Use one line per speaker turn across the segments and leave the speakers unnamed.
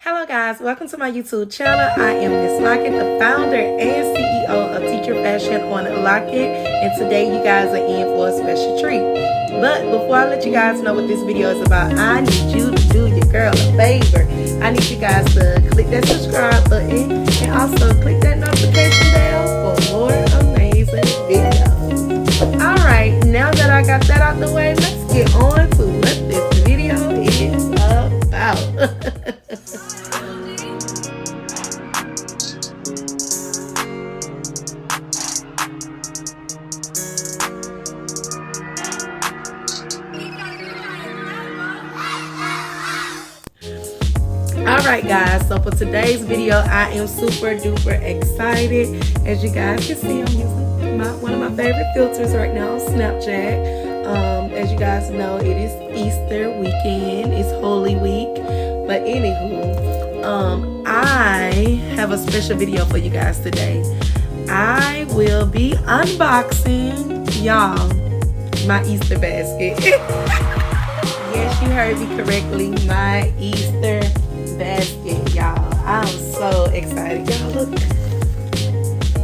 Hello guys, welcome to my YouTube channel. I am Miss Lockett, the founder and CEO of Teacher Fashion on Lockett, and today you guys are in for a special treat. But before I let you guys know what this video is about, I need you to do your girl a favor. I need you guys to click that subscribe button and also click that notification bell for more amazing videos. Alright, now that I got that out the way, let's get on to what this video is about. Alright guys, so for today's video, I am super duper excited. As you guys can see, I'm using one of my favorite filters right now on Snapchat. As you guys know, it is Easter weekend, it's Holy Week. But anywho, I have a special video for you guys today. I will be unboxing, y'all, my Easter basket. Yes, you heard me correctly, my Easter basket, y'all. I'm so excited. Y'all, look,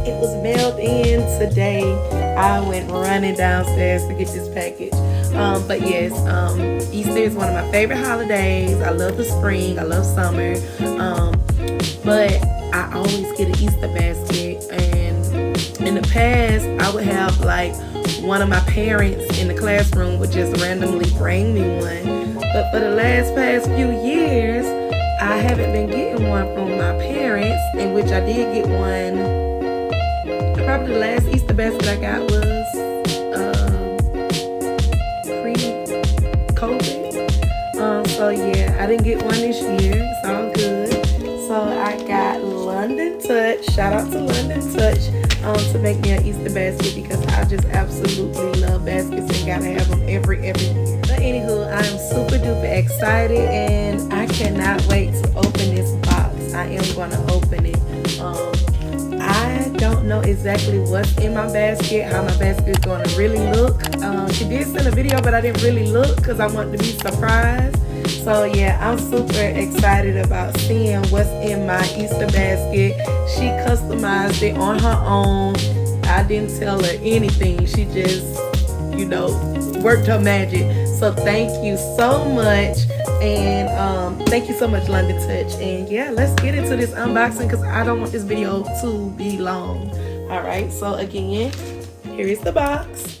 it was mailed in today. I went running downstairs to get this package. But yes, Easter is one of my favorite holidays. I love the spring, I love summer. But I always get an Easter basket, and in the past I would have like one of my parents in the classroom would just randomly bring me one. But for the past few years, I haven't been getting one from my parents, in which I did get one. Probably the last Easter basket I got was pre-COVID. So yeah, I didn't get one this year. It's all good. So I got London Touch. Shout out to London Touch to make me an Easter basket, because I just absolutely love baskets and gotta have them every year. But anywho, I am super duper excited and I cannot wait to open this box. I am gonna open it. I don't know exactly what's in my basket, how my basket is gonna really look. She did send a video, but I didn't really look because I wanted to be surprised. So yeah, I'm super excited about seeing what's in my Easter basket. She customized it on her own. I didn't tell her anything. She just, you know, worked her magic. So thank you so much. And thank you so much, London Touch. And yeah, let's get into this unboxing because I don't want this video to be long. Alright, so again, here is the box.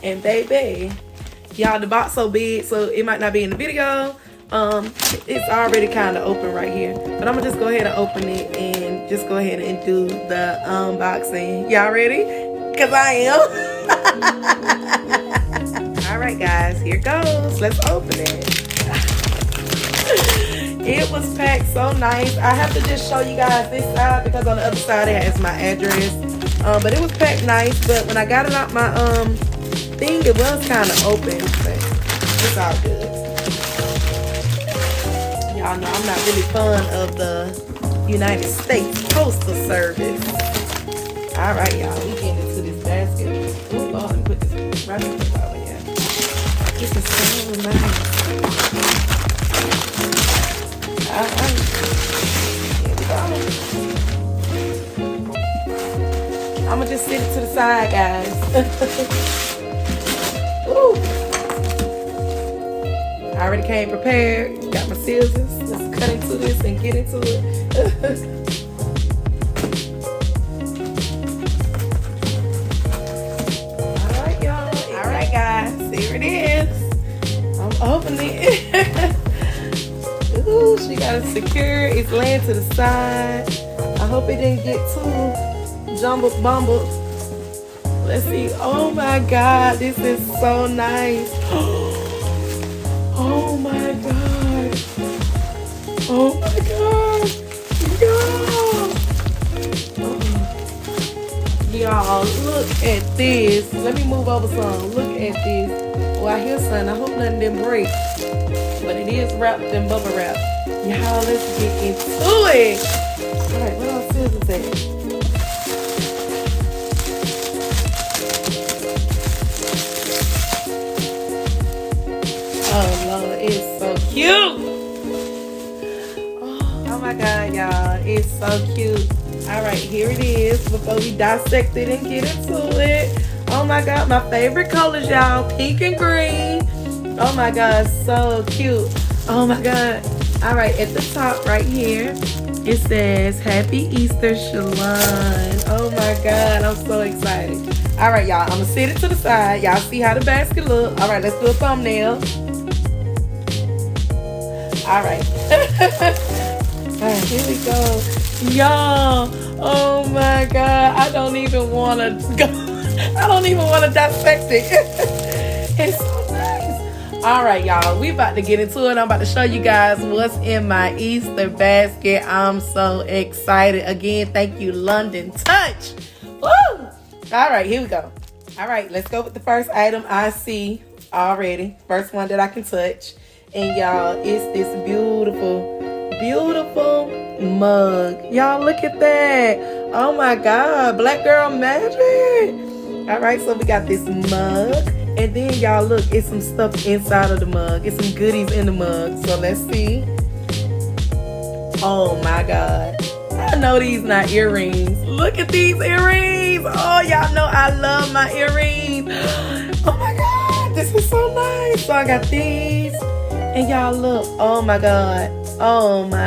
And baby, y'all, the box so big, so it might not be in the video. It's already kind of open right here, but I'm gonna just go ahead and open it and just go ahead and do the unboxing. Y'all ready? Cause I am. All right, guys, here goes. Let's open it. It was packed so nice. I have to just show you guys this side because on the other side it has my address. But it was packed nice. But when I got it out my thing, it was kind of open, but it's all good. Y'all know I'm not really fond of the United States Postal Service. All right, y'all, we get into this basket. Ooh, Lord, let me put this right in the bottom, yeah. This is so nice. Here we go. I'm gonna just sit it to the side, guys. Ooh. I already came prepared. Got my scissors. Let's cut into this and get into it. Alright, y'all. Alright, guys. Here it is. I'm opening it. Ooh, she got it secure. It's laying to the side. I hope it didn't get too jumbled bumbled. Let's see. Oh my God, this is so nice. Oh my God. Oh my God. Y'all, look at this. Let me move over some. Look at this. Oh, I hear something. I hope nothing didn't break. But it is wrapped in bubble wrap. Y'all, let's get into it. Alright, where are scissors at? Oh Lord, it's so cute. Oh, Oh my God, y'all. It's so cute. All right, here it is before we dissect it and get into it. Oh my God, my favorite colors, y'all. Pink and green. Oh my God, so cute. Oh my God. All right, at the top right here, it says Happy Easter, Shalon. Oh my God, I'm so excited. All right, y'all, I'm gonna set it to the side. Y'all see how the basket look. All right, let's do a thumbnail. All right. All right, here we go. Y'all, oh my God, I don't even want to go. I don't even want to dissect it. It's so nice. All right, y'all, we about to get into it. I'm about to show you guys what's in my Easter basket. I'm so excited. Again, thank you, London Touch. Woo! All right, here we go. All right, let's go with the first item I see already. First one that I can touch. And y'all, it's this beautiful mug. Y'all, look at that. Oh my God, Black Girl Magic. All right, so we got this mug. And then y'all, look, it's some stuff inside of the mug. It's some goodies in the mug. So let's see. Oh my God. I know these not earrings. Look at these earrings. Oh, y'all know I love my earrings. Oh my God, this is so nice. So I got these. And y'all look, oh my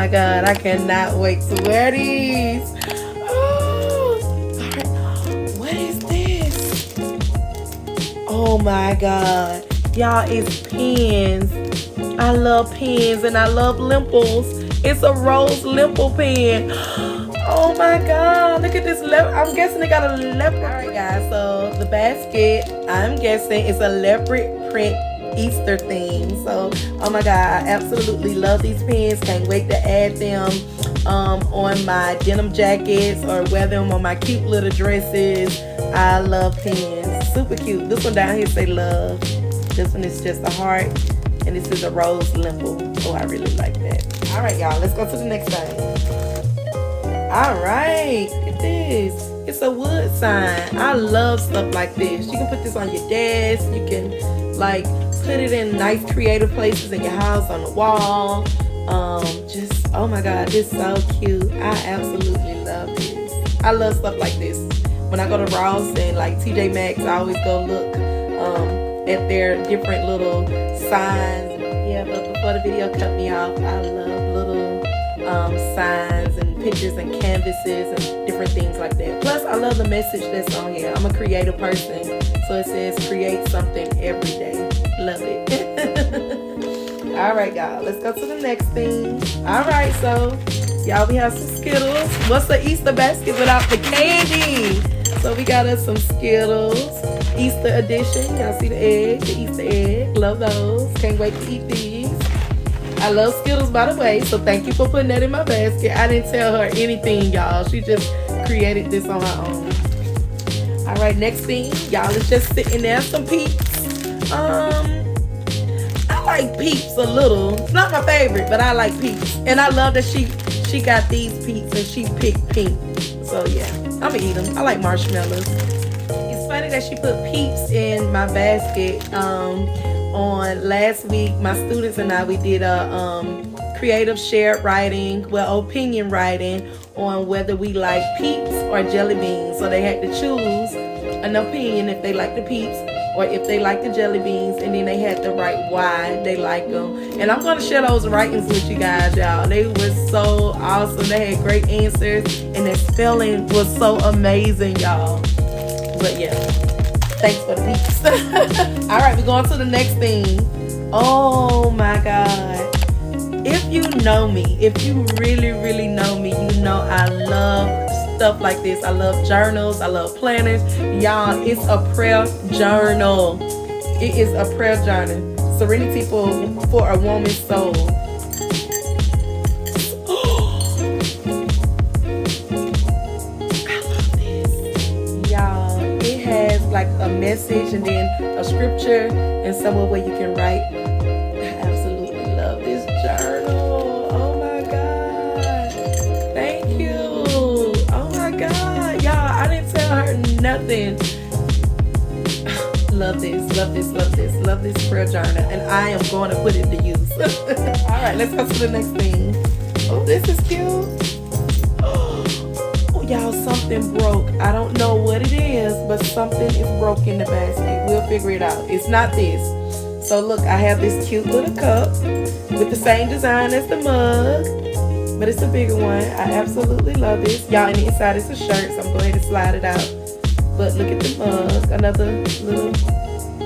God, I cannot wait to wear these. Oh, all right. What is this? Oh my God, y'all, it's pens. I love pens and I love limples. It's a rose limple pen. Oh my God, look at this. I'm guessing it got a leopard. All right, guys, so the basket, I'm guessing it's a leopard print Easter theme. So, oh my God, I absolutely love these pens. Can't wait to add them on my denim jackets or wear them on my cute little dresses. I love pens. Super cute. This one down here say love. This one is just a heart. And this is a rose limple. Oh, I really like that. All right, y'all, let's go to the next thing. All right, look at this. It's a wood sign. I love stuff like this. You can put this on your desk. You can like put it in nice creative places in your house, on the wall. Just, oh my God, this is so cute. I absolutely love this. I love stuff like this. When I go to Ross and like TJ Maxx, I always go look at their different little signs. Yeah, but before the video cut me off, I love little signs and pictures and canvases and different things like that. Plus, I love the message that's on here. I'm a creative person, so it says create something every day. Love it. All right, y'all, let's go to the next thing. All right, so y'all, we have some Skittles. What's the Easter basket without the candy? So we got us some Skittles, Easter edition. Y'all see the egg, the Easter egg. Love those. Can't wait to eat these. I love Skittles, by the way, so thank you for putting that in my basket. I didn't tell her anything, y'all. She just created this on her own. All right, next thing, y'all, is just sitting there. Some Peeps. I like Peeps a little. It's not my favorite, but I like Peeps. And I love that she got these Peeps and she picked pink. So yeah, I'm gonna eat them. I like marshmallows. It's funny that she put Peeps in my basket. On last week, my students and I, we did a creative shared writing, opinion writing on whether we like Peeps or jelly beans. So they had to choose an opinion if they like the Peeps or if they like the jelly beans, and then they had to write why they like them. And I'm going to share those writings with you guys, y'all. They were so awesome. They had great answers, and their spelling was so amazing, y'all. But yeah, thanks for the Peeps. All right, we're going to the next thing. Oh my God. If you know me, if you really, really know me, you know I love stuff like this. I love journals. I love planners. Y'all, it's a prayer journal. It is a prayer journal. Serenity for a woman's soul. Like a message and then a scripture and somewhere where you can write. I absolutely love this journal. Oh my God. Thank you. Oh my God. Y'all, I didn't tell her nothing. Love this, love this, love this, love this prayer journal. And I am going to put it to use. All right, let's go to the next thing. Oh, this is cute. Oh, y'all, something broke. I don't know what it is, but something is broke in the basket. We'll figure it out. It's not this. So look, I have this cute little cup with the same design as the mug, but it's a bigger one. I absolutely love this. Y'all, and the inside is a shirt, so I'm going to slide it out. But look at the mug, another little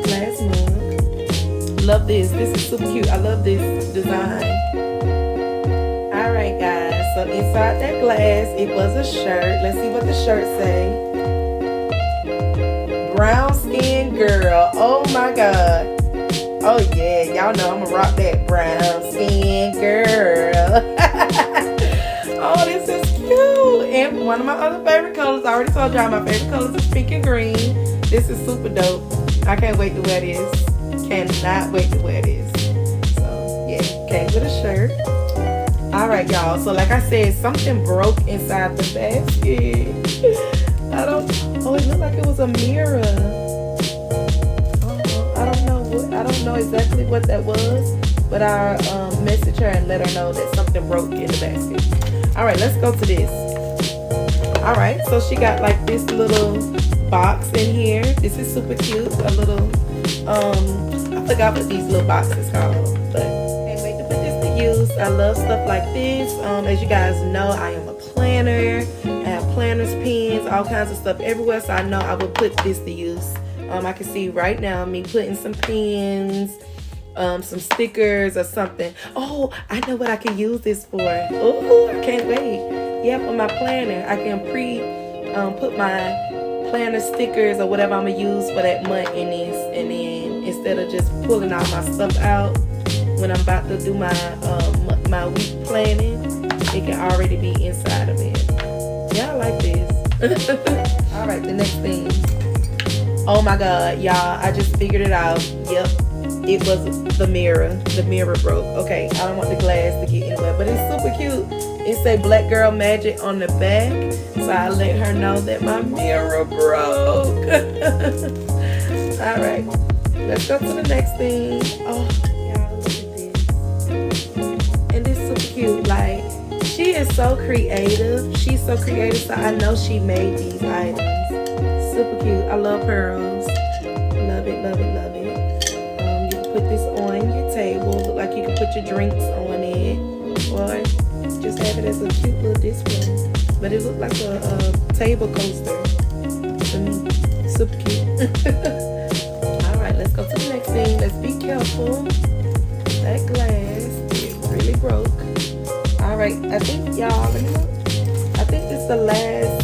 glass mug. Love this. This is super cute. I love this design. Alright guys, so inside that glass, it was a shirt. Let's see what the shirt say. Brown skin girl. Oh my god. Oh yeah, y'all know I'm gonna rock that brown skin girl. Oh, this is cute. And one of my other favorite colors, I already told y'all my favorite colors is pink and green. This is super dope. I can't wait to wear this. Cannot wait to wear this. So yeah, came with a shirt. Alright y'all, so like I said, something broke inside the basket. Oh, it looked like it was a mirror. I don't know exactly what that was, but I messaged her and let her know that something broke in the basket. Alright, let's go to this. Alright, so she got like this little box in here. This is super cute. A little, I forgot what these little boxes called, but can't wait to put this to use. I love stuff like this. As you guys know, I am a planner. I have planners, pens, all kinds of stuff everywhere, so I know I will put this to use. I can see right now me putting some pens, some stickers or something. Oh, I know what I can use this for. Oh, I can't wait. Yeah, for my planner. I can put my planner stickers or whatever I'm going to use for that month in this. And then instead of just pulling all my stuff out when I'm about to do my week planning, it can already be inside of it. Yeah, I like this. All right, the next thing. Oh my god, y'all, I just figured it out. Yep, it was the mirror. The mirror broke. Okay, I don't want the glass to get anywhere, but it's super cute. It say Black Girl Magic on the back, so I let her know that my mirror broke. Alright, let's go to the next thing. Oh, y'all, look at this. And it's super cute. Like, she is so creative. She's so creative, so I know she made these items. Super cute. I love pearls. Love it, love it, love it. You can put this on your table. Look like you can put your drinks on it, or just have it as a cute little display. But it looked like a table coaster to me. Super cute. Alright, let's go to the next thing. Let's be careful. That glass, it really broke. Alright, I think y'all, let me look. I think this is the last.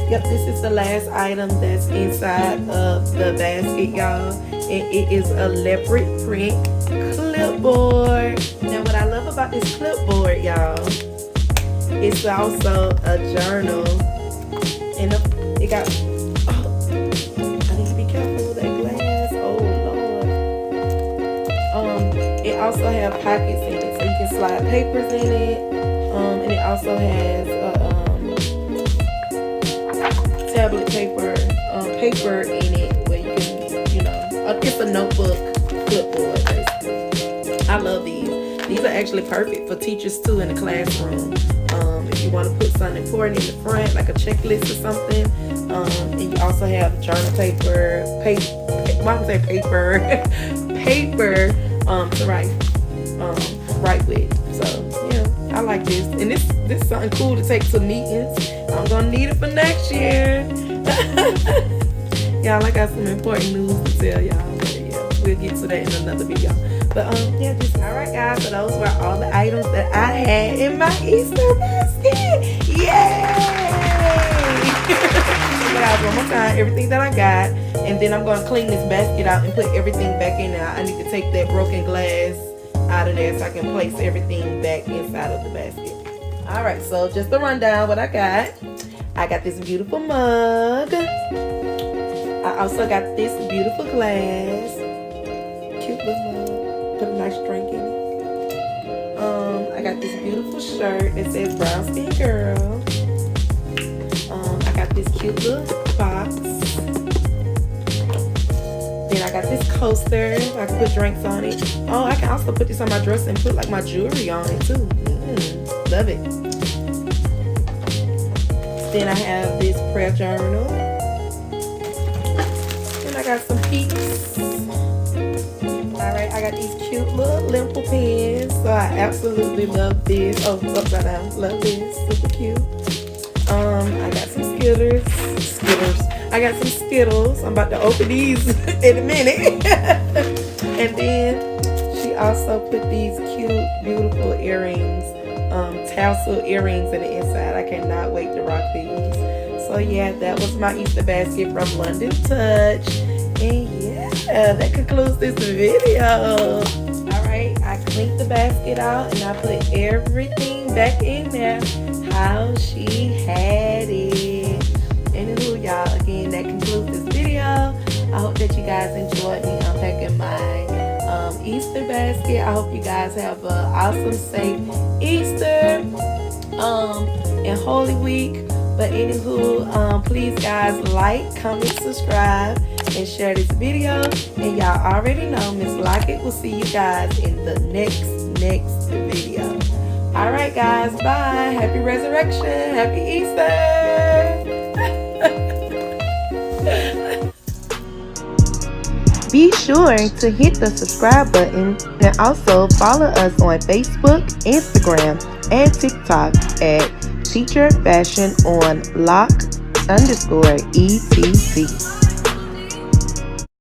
Yep, this is the last item that's inside of the basket, y'all. And it is a leopard print clipboard. Now, what I love about this clipboard, y'all, it's also a journal. And it got, oh, I need to be careful with that glass. Oh, Lord. It also has pockets in it, so you can slide papers in it. And it also has tablet paper in it where you can, it's a notebook clipboard basically. I love these. These are actually perfect for teachers too in the classroom. If you want to put something important in the front, like a checklist or something. And you also have journal paper to write with. So yeah, I like this. And this is something cool to take to meetings. I'm gonna need it for next year. Y'all, I got some important news to tell y'all. But yeah, we'll get to that in another video. But yeah, alright guys, so those were all the items that I had in my Easter basket. Yay! Guys, one more time, everything that I got, and then I'm gonna clean this basket out and put everything back in there. I need to take that broken glass out of there so I can place everything back inside of the basket. Alright, so just a rundown what I got. I got this beautiful mug. I also got this beautiful glass. Cute little mug. Put a nice drink in it. I got this beautiful shirt that says Brown Skin Girl. I got this cute little box. Then I got this coaster. I can put drinks on it. Oh, I can also put this on my dresser and put like my jewelry on it too. Love it. Then I have this prayer journal. And I got some Peeps. Alright, I got these cute little limple pens. So I absolutely love this. Oh, upside down. Love this. Super cute. I got some Skittles. I got some Skittles. I'm about to open these in a minute. And then she also put these cute, beautiful earrings, tassel earrings in the inside. I cannot wait to rock these. So yeah, that was my Easter basket from London Touch. And yeah, that concludes this video. Alright, I cleaned the basket out and I put everything back in there how she had it. Anywho, y'all, again, that concludes this video. I hope that you guys enjoyed me unpacking my Easter basket. I hope you guys have an awesome, safe Easter and Holy Week. But anywho, please guys, like, comment, subscribe, and share this video. And y'all already know Miss Lockett will see you guys in the next video. Alright guys, bye. Happy Resurrection. Happy Easter. Be sure to hit the subscribe button and also follow us on Facebook, Instagram, and TikTok at Teacher Fashion on Lock_ETC.